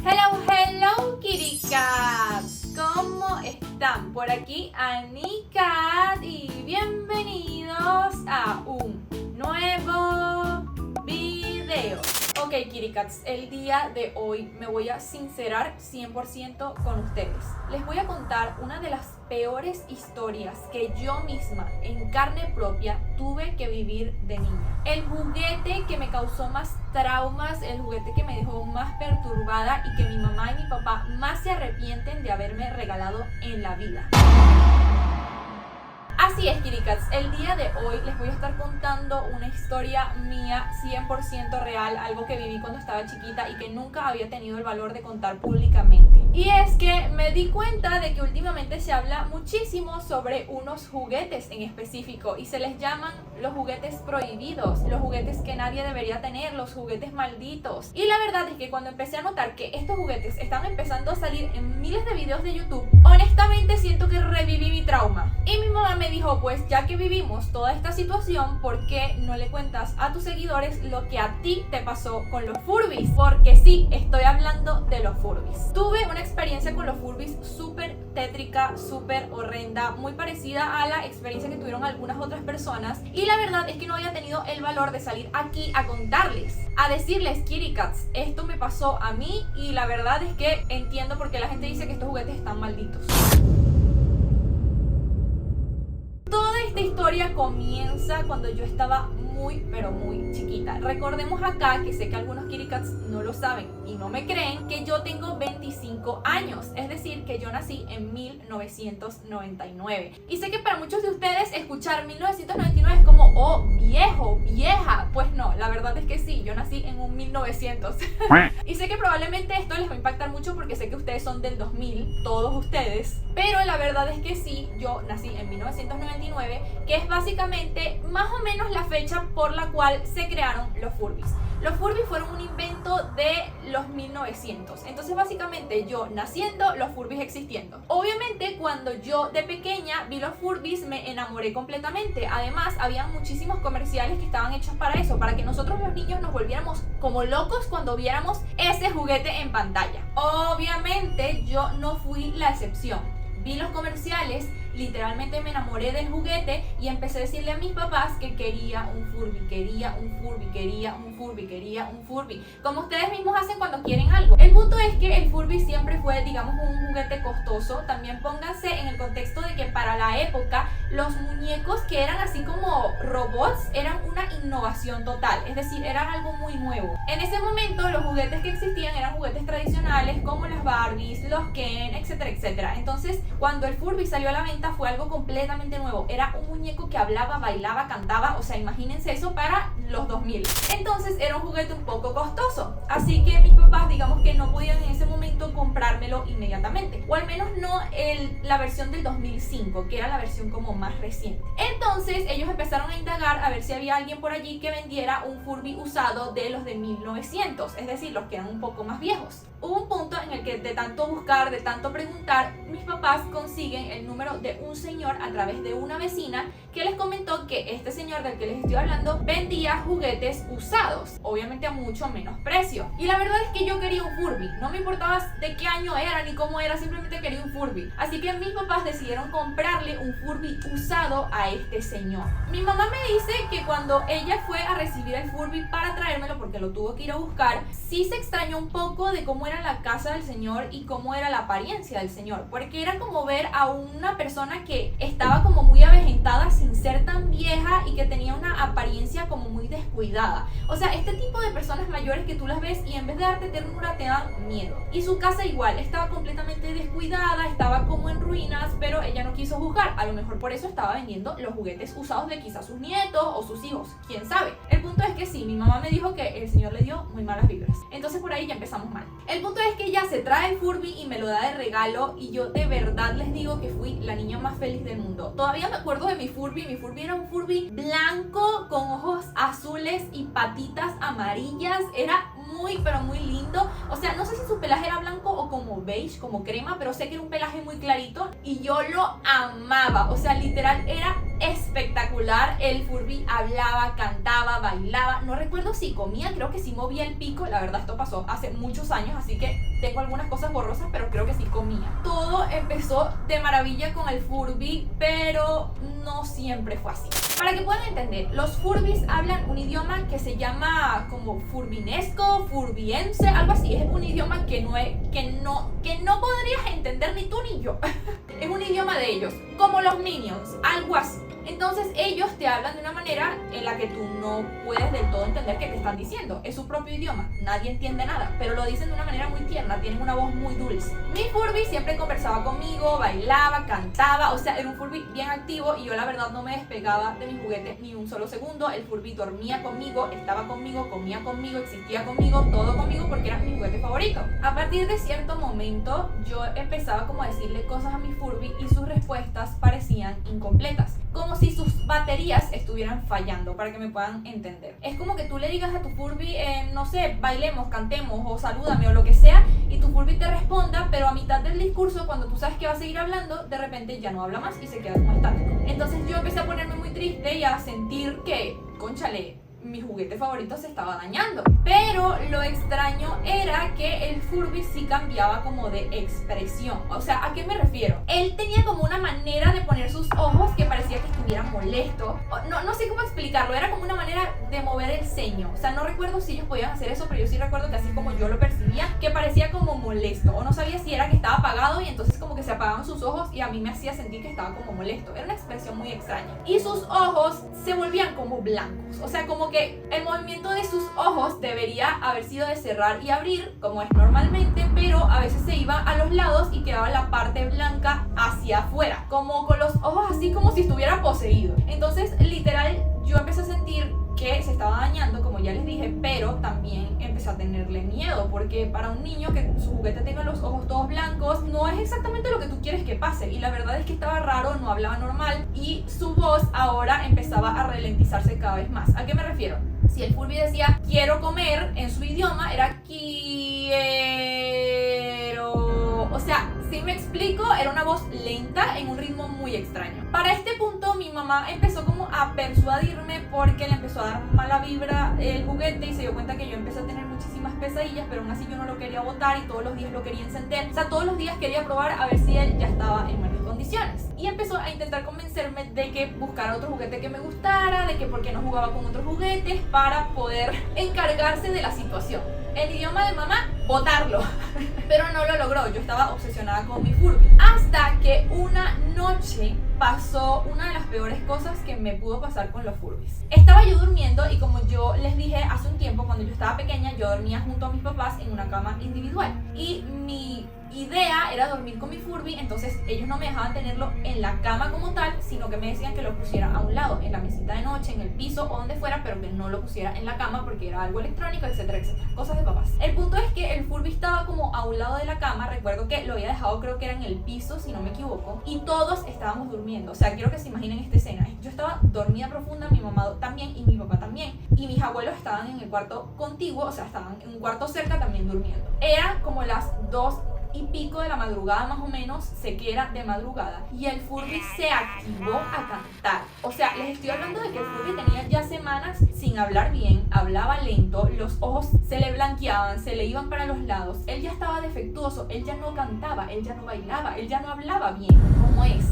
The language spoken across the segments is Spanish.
Hello, hello, Kitty Cats. ¿Cómo están? Por aquí Anicat y bienvenidos a un nuevo video. Ok, Kitty Cats, el día de hoy me voy a sincerar 100% con ustedes. Les voy a contar una de las peores historias que yo misma, en carne propia, tuve que vivir de niña. El juguete que me causó más traumas, el juguete que me dejó más perturbada y que mi mamá y mi papá más se arrepienten de haberme regalado en la vida. Así es, Kitty Cats, el día de hoy les voy a estar contando una historia mía 100% real, algo que viví cuando estaba chiquita y que nunca había tenido el valor de contar públicamente. Y es que me di cuenta de que últimamente se habla muchísimo sobre unos juguetes en específico y se les llaman los juguetes prohibidos, los juguetes que nadie debería tener, los juguetes malditos. Y la verdad es que cuando empecé a notar que estos juguetes están empezando a salir en miles de videos de YouTube, honestamente siento que reviví mi trauma. Y mi mamá me dijo, pues ya que vivimos toda esta situación, ¿por qué no le cuentas a tus seguidores lo que a ti te pasó con los Furbies? Porque sí, estoy hablando de los Furbies. Tuve una experiencia con los Furbies súper tétrica, súper horrenda, muy parecida a la experiencia que tuvieron algunas otras personas, y la verdad es que no había tenido el valor de salir aquí a contarles, a decirles, Kitty Cats, esto me pasó a mí, y la verdad es que entiendo por qué la gente dice que estos juguetes están malditos. Esta historia comienza cuando yo estaba muy, pero muy chiquita. Recordemos acá, que sé que algunos Kitty Cats no lo saben y no me creen, que yo tengo 25 años, es decir, que yo nací en 1999. Y sé que para muchos de ustedes escuchar 1999 es como, oh, viejo, vieja. Pues no, la verdad es que sí, yo nací en un 1900. Y sé que probablemente esto les va a impactar mucho porque sé que ustedes son del 2000, todos ustedes. Pero la verdad es que sí, yo nací en 1999, que es básicamente más o menos la fecha por la cual se crearon los Furbies. Los Furbies fueron un invento de los 1900. Entonces básicamente yo naciendo, los Furbies existiendo. Obviamente cuando yo de pequeña vi los Furbies me enamoré completamente. Además había muchísimos comerciales que estaban hechos para eso, para que nosotros los niños nos volviéramos como locos cuando viéramos ese juguete en pantalla. Obviamente yo no fui la excepción. Vi los comerciales, literalmente me enamoré del juguete y empecé a decirle a mis papás que quería un Furby, quería un Furby, quería un Furby, quería un Furby, como ustedes mismos hacen cuando quieren algo. El punto es que el Furby siempre fue, digamos, un juguete costoso. También pónganse en el contexto de que para la época los muñecos que eran así como robots eran una innovación total, es decir, eran algo muy nuevo. En ese momento los juguetes que existían eran juguetes tradicionales como las Barbies, los Ken, etcétera, etcétera. Entonces cuando el Furby salió a la venta fue algo completamente nuevo. Era un muñeco que hablaba, bailaba, cantaba. O sea, imagínense eso para los 2000. Entonces era un juguete un poco costoso. Así que mis papás, digamos que no podían en ese momento comprármelo inmediatamente. O al menos no la versión del 2005, que era la versión como más reciente. Entonces ellos empezaron a indagar a ver si había alguien por allí que vendiera un Furby usado de los de 1900. Es decir, los que eran un poco más viejos. Hubo un punto en el que de tanto buscar, de tanto preguntar, mis papás consiguen el número de un señor a través de una vecina que les comentó que este señor del que les estoy hablando vendía juguetes usados, obviamente a mucho menos precio. Y la verdad es que yo quería un Furby, no me importaba de qué año era ni cómo era, simplemente quería un Furby. Así que mis papás decidieron comprarle un Furby usado a este señor. Mi mamá me dice que cuando ella fue a recibir el Furby para traérmelo, porque lo tuvo que ir a buscar, sí se extrañó un poco de cómo era la casa del señor y cómo era la apariencia del señor, porque era como ver a una persona que estaba como muy avejentada sin ser tan vieja y que tenía una apariencia como muy descuidada. O sea, este tipo de personas mayores que tú las ves y en vez de darte ternura te dan miedo. Y su casa igual, estaba completamente descuidada, estaba como en ruinas, pero ella no quiso juzgar. A lo mejor por eso estaba vendiendo los juguetes usados de quizás sus nietos o sus hijos, quién sabe. El punto es que sí, mi mamá me dijo que el señor le dio muy malas vibras. Entonces por ahí ya empezamos mal. El punto es que ella se trae el Furby y me lo da de regalo y yo de verdad les digo que fui la niña más feliz del mundo. Todavía me acuerdo de mi Furby era un Furby blanco con ojos azules y patitas amarillas. Era muy pero muy lindo. O sea, no sé si su pelaje era blanco o como beige, como crema, pero sé que era un pelaje muy clarito y yo lo amaba. O sea, literal era espectacular. El Furby hablaba, cantaba, bailaba. No recuerdo si comía, creo que sí movía el pico. La verdad, esto pasó hace muchos años, así que tengo algunas cosas borrosas, pero creo que sí comía. Todo empezó de maravilla con el Furby, pero no siempre fue así. Para que puedan entender, los Furbis hablan un idioma que se llama como furbinesco, furbiense, algo así. Es un idioma que no podrías entender ni tú ni yo. Es un idioma de ellos, como los Minions, algo así. Entonces ellos te hablan de una manera en la que tú no puedes del todo entender qué te están diciendo. Es su propio idioma, nadie entiende nada, pero lo dicen de una manera muy tierna, tienen una voz muy dulce. Mi Furby siempre conversaba conmigo, bailaba, cantaba, o sea, era un Furby bien activo y yo la verdad no me despegaba de mis juguetes ni un solo segundo. El Furby dormía conmigo, estaba conmigo, comía conmigo, existía conmigo, todo conmigo porque era mi juguete favorito. A partir de cierto momento yo empezaba como a decirle cosas a mi Furby y sus respuestas parecían incompletas, como si sus baterías estuvieran fallando, para que me puedan entender. Es como que tú le digas a tu Furby, no sé, bailemos, cantemos o salúdame o lo que sea, y tu Furby te responda, pero a mitad del discurso, cuando tú sabes que va a seguir hablando, de repente ya no habla más y se queda como estático. Entonces yo empecé a ponerme muy triste y a sentir que, cónchale, mi juguete favorito se estaba dañando. Pero lo extraño era que el Furby sí cambiaba como de expresión. O sea, ¿a qué me refiero? Él tenía como una manera de poner sus ojos que parecía que estuviera molesto. No sé cómo explicarlo, era como una manera de mover el ceño. O sea, no recuerdo si ellos podían hacer eso, pero yo sí recuerdo que así como yo lo percibía, que parecía como molesto. O no sabía si era que estaba apagado y entonces como que se apagaban sus ojos y a mí me hacía sentir que estaba como molesto. Era una expresión muy extraña. Y sus ojos se volvían como blancos. O sea, como que el movimiento de sus ojos debería haber sido de cerrar y abrir, como es normalmente, pero a veces se iba a los lados y quedaba la parte blanca hacia afuera, como con los ojos así como si estuviera poseído. Entonces, literal, yo empecé a sentir que se estaba dañando, como ya les dije, pero también empecé a tenerle miedo, porque para un niño que su juguete tenga los ojos todos blancos, no es exactamente lo que tú quieres que pase, y la verdad es que estaba raro, no hablaba normal, y su voz ahora empezaba a ralentizarse cada vez más. ¿A qué me refiero? Si el Furby decía quiero comer, en su idioma era quiero. O sea, si me explico, era una voz lenta en un ritmo muy extraño. Para este punto mi mamá empezó como a persuadirme porque le empezó a dar mala vibra el juguete y se dio cuenta que yo empecé a tener muchísimas pesadillas, pero aún así yo no lo quería botar y todos los días lo quería encender. O sea, todos los días quería probar a ver si él ya estaba en buenas condiciones. Y empezó a intentar convencerme de que buscara otro juguete que me gustara, de que por qué no jugaba con otros juguetes para poder encargarse de la situación. El idioma de mamá, botarlo. Pero no lo logró, yo estaba obsesionada con mi Furby. Hasta que una noche pasó una de las peores cosas que me pudo pasar con los Furbis. Estaba yo durmiendo y como yo les dije hace un tiempo, cuando yo estaba pequeña, yo dormía junto a mis papás en una cama individual. Y mi idea era dormir con mi Furby, entonces ellos no me dejaban tenerlo en la cama como tal, sino que me decían que lo pusiera a un lado, en la mesita de noche, en el piso o donde fuera, pero que no lo pusiera en la cama porque era algo electrónico, etcétera, etcétera, cosas de papás. El punto es que el Furby estaba como a un lado de la cama, recuerdo que lo había dejado, creo que era en el piso, si no me equivoco, y todos estábamos durmiendo. O sea, quiero que se imaginen esta escena. Yo estaba dormida profunda, mi mamá también y mi papá también, y mis abuelos estaban en el cuarto contiguo, o sea, estaban en un cuarto cerca también durmiendo. Era como las 2:00 de la madrugada más o menos, sé que era de madrugada, y el Furby se activó a cantar. O sea, les estoy hablando de que el Furby tenía ya semanas sin hablar bien, hablaba lento, los ojos se le blanqueaban, se le iban para los lados, él ya estaba defectuoso, él ya no cantaba, él ya no bailaba, él ya no hablaba bien. ¿Cómo es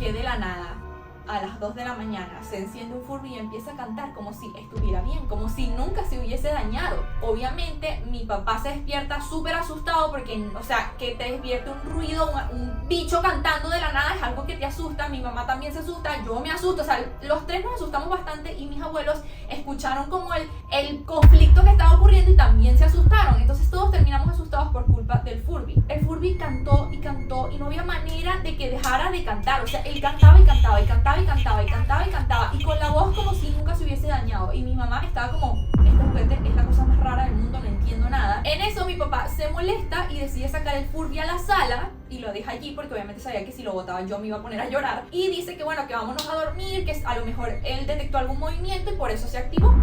que de la nada a las 2 de la mañana se enciende un Furby y empieza a cantar como si estuviera bien, como si nunca se hubiese dañado? Obviamente mi papá se despierta súper asustado porque, o sea, que te despierte un ruido, un bicho cantando de la nada es algo que te asusta. Mi mamá también se asusta, yo me asusto, o sea, los tres nos asustamos bastante y mis abuelos escucharon como el conflicto que estaba ocurriendo y también se asustaron. Entonces todos terminamos asustados por culpa del Furby. El Furby cantó y cantó y no había manera de que dejara de cantar. O sea, él cantaba y cantaba y cantaba y cantaba y cantaba y cantaba y con la voz como si nunca se hubiese dañado. Y mi mamá estaba como, este juguete es la cosa más rara del mundo, no entiendo nada. En eso mi papá se molesta y decide sacar el Furby a la sala y lo deja allí porque obviamente sabía que si lo botaba yo me iba a poner a llorar. Y dice que bueno, que vámonos a dormir, que a lo mejor él detectó algún movimiento y por eso se activó.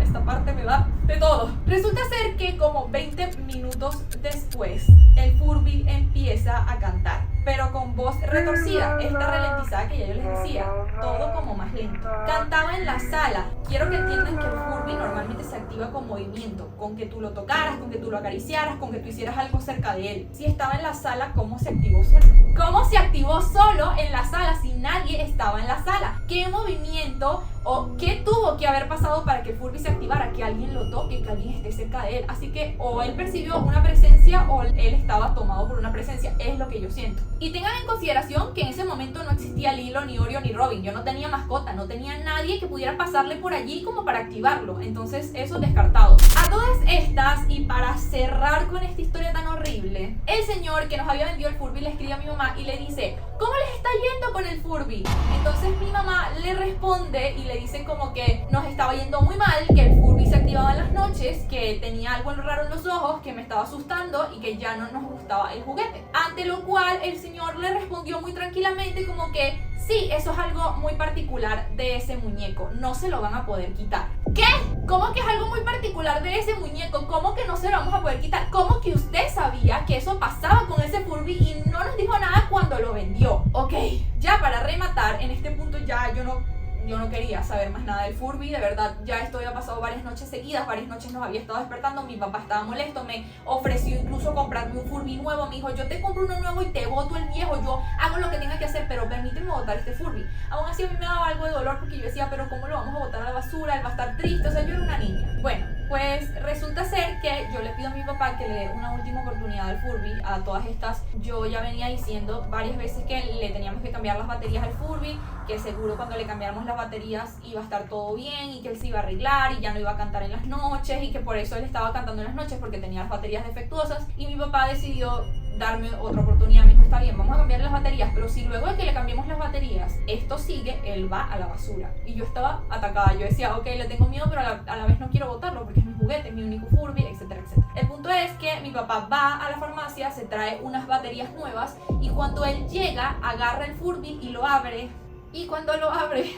Esta parte me da de todo. Resulta ser que como 20 minutos después el Furby empieza a cantar, pero con voz retorcida, esta ralentizada que ya yo les decía, todo como más lento. Cantaba en la sala, quiero que entiendan que el Furby normalmente se activa con movimiento, con que tú lo tocaras, con que tú lo acariciaras, con que tú hicieras algo cerca de él. Si estaba en la sala, ¿cómo se activó solo? ¿Cómo se activó solo en la sala si nadie estaba en la sala? ¿Qué movimiento o qué tuvo que haber pasado para que el Furby se activara? Que alguien lo toque, que alguien esté cerca de él. Así que o él percibió una presencia o él estaba tomado por una presencia, es lo que yo siento. Y tengan en consideración que en ese momento no existía Lilo, ni Oreo, ni Robin. Yo no tenía mascota, no tenía nadie que pudiera pasarle por allí como para activarlo. Entonces eso descartado. A todas estas, y para cerrar con esta historia tan horrible, el señor que nos había vendido el Furby le escribe a mi mamá y le dice: ¿cómo les está yendo con el Furby? Entonces mi mamá le responde y le dice como que nos estaba yendo muy mal, que el Furby se activaba en las noches, que tenía algo raro en los ojos, que me estaba asustando y que ya no nos gustaba el juguete. Ante lo cual el señor le respondió muy tranquilamente como que sí, eso es algo muy particular de ese muñeco, no se lo van a poder quitar. ¿Qué? ¿Cómo que es algo muy particular de ese muñeco? ¿Cómo que no se lo vamos a poder quitar? ¿Cómo que usted sabía que eso pasaba con ese Furby y no nos dijo nada cuando lo vendió? Ok, ya para rematar, en este punto ya yo no quería saber más nada del Furby, de verdad. Ya esto había pasado varias noches seguidas, varias noches nos había estado despertando, mi papá estaba molesto, me ofreció incluso comprarme un Furby nuevo, me dijo: yo te compro uno nuevo y te boto el viejo, yo hago lo que tenga que hacer, pero permíteme botar este Furby. Aún así a mí me daba algo de dolor porque yo decía: pero ¿cómo lo vamos a botar a la basura? Él va a estar triste, o sea, yo era una niña. Bueno, pues resulta ser que yo le pido a mi papá que le dé una última oportunidad al Furby. A todas estas, yo ya venía diciendo varias veces que le teníamos que cambiar las baterías al Furby, que seguro cuando le cambiáramos las baterías iba a estar todo bien y que él se iba a arreglar y ya no iba a cantar en las noches, y que por eso él estaba cantando en las noches, porque tenía las baterías defectuosas. Y mi papá decidió darme otra oportunidad. Me dijo: está bien, vamos a cambiar las baterías, pero si luego de que le cambiemos las baterías esto sigue, él va a la basura. Y yo estaba atacada, yo decía: ok, le tengo miedo, pero a la vez no quiero botarlo porque es mi juguete, es mi único Furby, etcétera, etcétera. El punto es que mi papá va a la farmacia, se trae unas baterías nuevas, y cuando él llega, agarra el Furby y lo abre. Y cuando lo abre,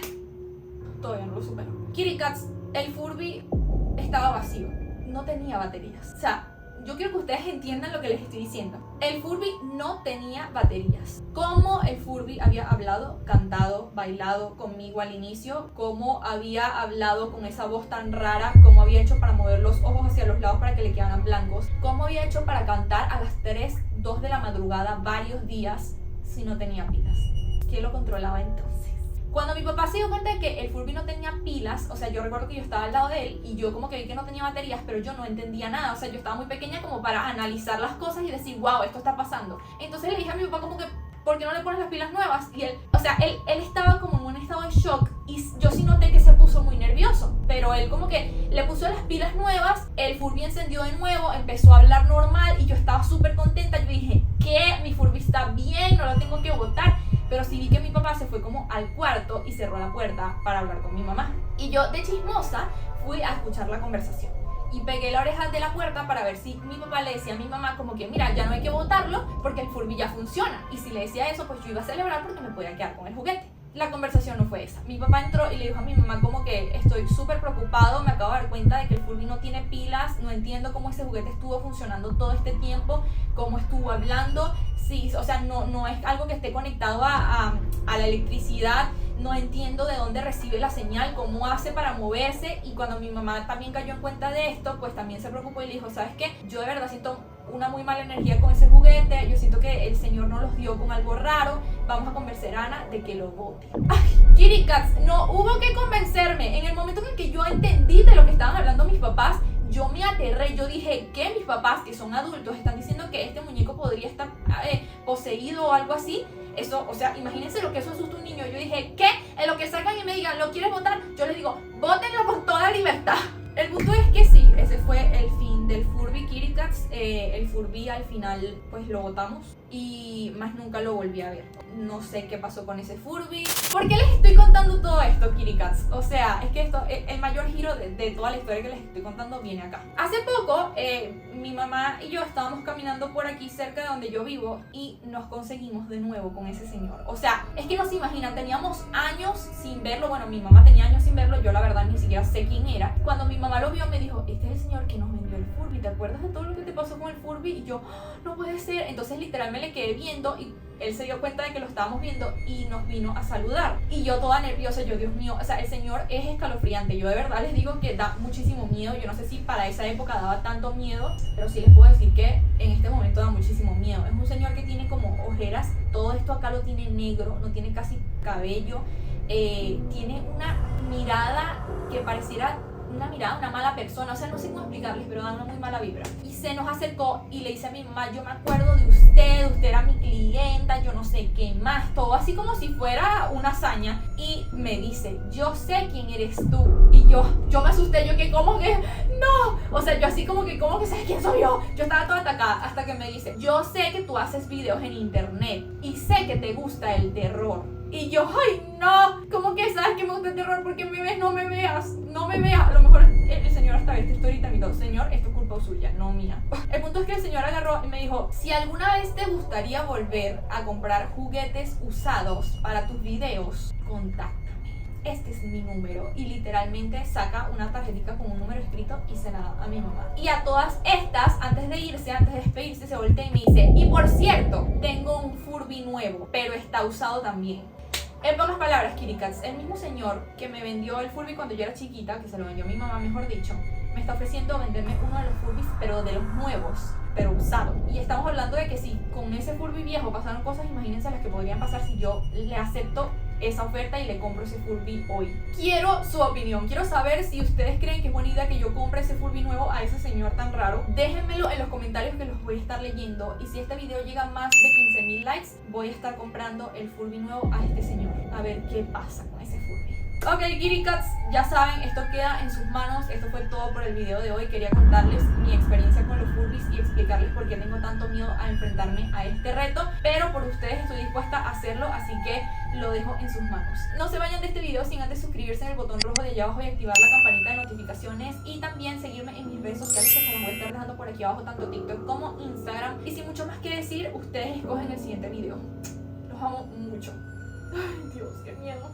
todavía no lo supero. Kitty Cats, el Furby estaba vacío, no tenía baterías. O sea, yo quiero que ustedes entiendan lo que les estoy diciendo. El Furby no tenía baterías. Cómo el Furby había hablado, cantado, bailado conmigo al inicio, cómo había hablado con esa voz tan rara, cómo había hecho para mover los ojos hacia los lados para que le quedaran blancos, cómo había hecho para cantar a las 3, 2 de la madrugada varios días si no tenía pilas. ¿Quién lo controlaba entonces? Cuando mi papá se dio cuenta de que el Furby no tenía pilas, o sea, yo recuerdo que yo estaba al lado de él y yo como que vi que no tenía baterías, pero yo no entendía nada, o sea, yo estaba muy pequeña como para analizar las cosas y decir: wow, esto está pasando. Entonces le dije a mi papá como que: ¿por qué no le pones las pilas nuevas? Y él, o sea, él estaba como en un estado de shock, y yo sí noté que se puso muy nervioso, pero él como que le puso las pilas nuevas, el Furby encendió de nuevo, empezó a hablar normal y yo estaba súper contenta. Yo dije: ¿qué? Mi Furby está bien, no lo tengo que botar. Pero sí vi que mi papá se fue como al cuarto y cerró la puerta para hablar con mi mamá. Y yo, de chismosa, fui a escuchar la conversación. Y pegué la oreja de la puerta para ver si mi papá le decía a mi mamá como que: mira, ya no hay que botarlo porque el Furby ya funciona. Y si le decía eso, pues yo iba a celebrar porque me podía quedar con el juguete. La conversación no fue esa. Mi papá entró y le dijo a mi mamá como que: estoy súper preocupado, me acabo de dar cuenta de que el Furby no tiene pilas, no entiendo cómo ese juguete estuvo funcionando todo este tiempo, cómo estuvo hablando. Sí, o sea, no es algo que esté conectado a la electricidad, no entiendo de dónde recibe la señal, cómo hace para moverse. Y cuando mi mamá también cayó en cuenta de esto, pues también se preocupó y le dijo: ¿sabes qué? Yo de verdad siento una muy mala energía con ese juguete, yo siento que el señor nos los dio con algo raro, vamos a convencer a Ana de que lo bote. Ay, Kitty Cats, no hubo que convencerme. En el momento en el que yo entendí de lo que estaban hablando mis papás, yo me aterré. Yo dije: ¿qué? Mis papás, que son adultos, están diciendo que este muñeco podría estar poseído o algo así. Eso, o sea, imagínense lo que eso asusta a un niño. Yo dije: ¿qué? En lo que salgan y me digan: ¿lo quieres votar? Yo les digo: bótenlo con toda libertad. El punto es que sí, ese fue el fin del Furby Kitty Cats. El Furby al final pues lo botamos y más nunca lo volví a ver. No sé qué pasó con ese Furby. ¿Por qué les estoy contando todo esto, Kitty Cats? O sea, es que esto, el mayor giro de toda la historia que les estoy contando viene acá. Hace poco, mi mamá y yo estábamos caminando por aquí cerca de donde yo vivo y nos conseguimos de nuevo con ese señor. O sea, es que no se imaginan, teníamos años sin verlo. Bueno, mi mamá tenía años sin verlo, yo la verdad ni siquiera sé quién era. Cuando mi mamá lo vio me dijo: este es es el señor que nos vendió el Furby, ¿te acuerdas de todo lo que te pasó con el Furby? Y yo, no puede ser. Entonces literal me le quedé viendo y él se dio cuenta de que lo estábamos viendo y nos vino a saludar. Y yo toda nerviosa, yo, Dios mío, o sea, el señor es escalofriante. Yo de verdad les digo que da muchísimo miedo. Yo no sé si para esa época daba tanto miedo, pero sí les puedo decir que en este momento da muchísimo miedo. Es un señor que tiene como ojeras, todo esto acá lo tiene negro, no tiene casi cabello. Tiene una mirada que pareciera una mala persona, o sea, no sé cómo explicarles, pero da una muy mala vibra. Y se nos acercó y le dice a mi mamá, yo me acuerdo de usted era mi clienta, yo no sé qué más, todo así como si fuera una hazaña. Y me dice, yo sé quién eres tú. Y yo me asusté, yo que como que, no, o sea, yo así como que sabes quién soy yo. Yo estaba toda atacada hasta que me dice, yo sé que tú haces videos en internet y sé que te gusta el terror. Y yo, ay no, ¿cómo que sabes que me gusta el terror? ¿Por qué me ves? No me veas, no me veas. A lo mejor el señor hasta ve esta historita y me dijo, señor, esto es culpa suya, no mía. El punto es que el señor agarró y me dijo, si alguna vez te gustaría volver a comprar juguetes usados para tus videos, contáctame. Este es mi número. Y literalmente saca una tarjetita con un número escrito y se la da a mi mamá. Y a todas estas, antes de despedirse, se voltea y me dice, y por cierto, tengo un Furby nuevo, pero está usado también. En pocas palabras, Kitty Cats, el mismo señor que me vendió el Furby cuando yo era chiquita, que se lo vendió mi mamá, mejor dicho, me está ofreciendo venderme uno de los Furbys, pero de los nuevos, pero usado. Y estamos hablando de que si con ese Furby viejo pasaron cosas, imagínense las que podrían pasar si yo le acepto esa oferta y le compro ese Furby hoy. Quiero su opinión, quiero saber si ustedes creen que es buena idea que yo compre ese Furby nuevo a ese señor tan raro. Déjenmelo en los comentarios que los voy a estar leyendo, y si este video llega a más de 15,000 likes, voy a estar comprando el Furby nuevo a este señor, a ver qué pasa con ese Furby. Ok, Kitty Cats, ya saben, esto queda en sus manos. Esto fue todo por el video de hoy. Quería contarles mi experiencia con los Furbies y explicarles por qué tengo tanto miedo a enfrentarme a este reto, pero por ustedes estoy dispuesta a hacerlo, así que lo dejo en sus manos. No se vayan de este video sin antes suscribirse en el botón rojo de allá abajo y activar la campanita de notificaciones, y también seguirme en mis redes sociales, que se las voy a estar dejando por aquí abajo, tanto TikTok como Instagram. Y sin mucho más que decir, ustedes escogen el siguiente video. Los amo mucho. Ay, Dios, qué miedo.